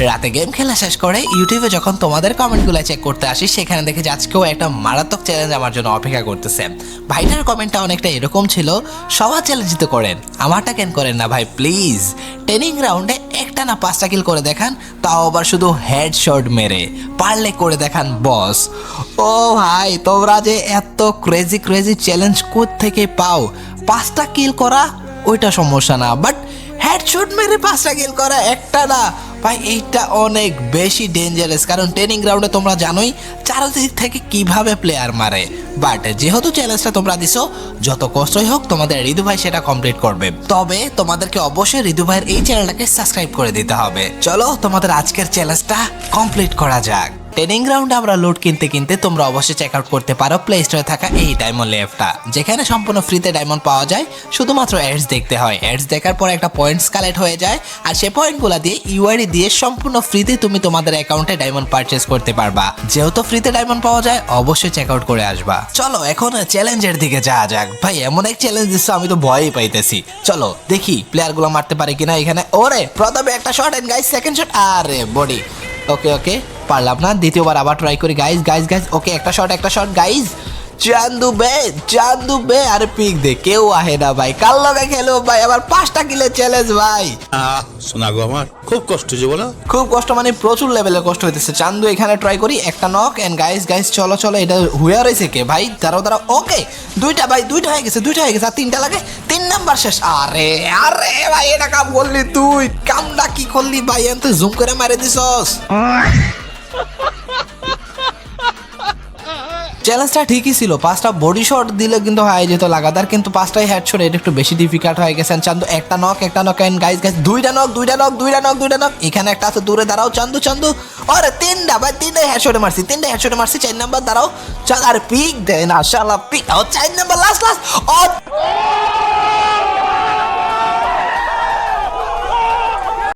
রাতে গেম খেলা শেষ করে ইউটিউবে যখন তোমাদের কমেন্টগুলো চেক করতে আসি, সেখানে দেখে যে আজকেও একটা মারাত্মক চ্যালেঞ্জ আমার জন্য অপেক্ষা করতেছে। ভাইটার কমেন্টটা অনেকটা এরকম ছিল, সবার চ্যালেঞ্জ তো করেন, আমারটা কেন করেন না ভাই প্লিজ। ট্রেনিং রাউন্ডে একটা না 5টা কিল করে দেখান, তাও আবার শুধু হেডশট মেরে, পারলে করে দেখান বস। ও ভাই, তোমরা যে এত ক্রেজি ক্রেজি চ্যালেঞ্জ কোত্থেকে পাও? 5টা কিল করা ওইটা সমস্যা না, বাট হেডশট মেরে 5টা কিল করা একটা না ভাই, এইটা অনেক বেশি ডেঞ্জারাস। কারণ ট্রেনিং গ্রাউন্ডে তোমরা জানোই চারদিক থেকে কিভাবে প্লেয়ার মারে। বাট যেহেতু চ্যালেঞ্জটা তোমরা দিছো, যত কষ্টই হোক তোমাদের ঋতু ভাই সেটা কমপ্লিট করবে। তবে তোমাদেরকে অবশ্যই ঋতু ভাইয়ের এই চ্যানেলটাকে সাবস্ক্রাইব করে দিতে হবে। চলো তোমাদের আজকের চ্যালেঞ্জটা কমপ্লিট করা যাক। ট্রেনিং গ্রাউন্ডে আমরা লুট কিনতে কিনতে তোমরা অবশ্যই চেক আউট করতে পারো প্লে স্টোরে থাকা এই ডায়মন্ড লেভটা, যেখানে সম্পূর্ণ ফ্রিতে ডায়মন্ড পাওয়া যায়। শুধুমাত্র অ্যাডস দেখতে হয়, অ্যাডস দেখার পর একটা পয়েন্টস কালেক্ট হয়ে যায়, আর সেই পয়েন্টগুলো দিয়ে ইউআইডি দিয়ে সম্পূর্ণ ফ্রিতে তুমি তোমাদের অ্যাকাউন্টে ডায়মন্ড পারচেজ করতে পারবা। যেহেতু ফ্রিতে ডায়মন্ড পাওয়া যায়, অবশ্যই চেক আউট করে আসবা। চলো এখন চ্যালেঞ্জের দিকে যাওয়া যাক। ভাই এমন এক চ্যালেঞ্জ দিচ্ছ, আমি তো ভয়ই পাইতেছি। চলো দেখি প্লেয়ারগুলো মারতে পারে কিনা এখানে। ওরে প্রথমে একটা shot and guys second shot, আরে বডি। ওকে ওকে, পারলাম না, দ্বিতীয়বার আবার ট্রাই করি গাইজ গাইজ গাইজ। ওকে একটা শট গাইজ। চান্দু বে আরে পিক দে, কেউ আহে না ভাই, কাল লগে খেলো ভাই, আবার 5টা কিলের চ্যালেঞ্জ ভাই। শোনা গো, আমার খুব কষ্ট হচ্ছে বলো। খুব কষ্ট মানে প্রচুর লেভেলের কষ্ট হইতেছে। চান্দু এখানে ট্রাই করি, একটা নক এন্ড গাইজ গাইজ। চলো চলো, এটা হুয়া রয়েছে কে ভাই? দাঁড়াও দাঁড়াও, ওকে দুইটা ভাই, দুইটা হয়ে গেছে আর 3টা লাগে, 3 নাম্বার শেষ। আরে আরে ভাই, এটা কাম করলি তুই, কামটা কি করলি ভাই? তুই জুম করে মারে দিছস। চ্যালেঞ্জটা ঠিকই ছিল, 5টা বডি শট দিলে কিন্তু হয়ে যেত লাগাতার, কিন্তু 5টাই হেডশট, এটা একটু বেশি ডিফিকাল্ট হয়ে গেছে। চান্দু একটা নক এন্ড গাইজ গাইজ, দুইটা নক। এখানে একটা আছে, দূরে দাঁড়াও চান্দু। আরে 3টা ভাই, 3টাই হেডশটে মারছি। 4 নাম্বার দাঁড়াও, চল। আর পিক দেয় না শালা, পিক। ও 4 নাম্বার লাস্ট। ও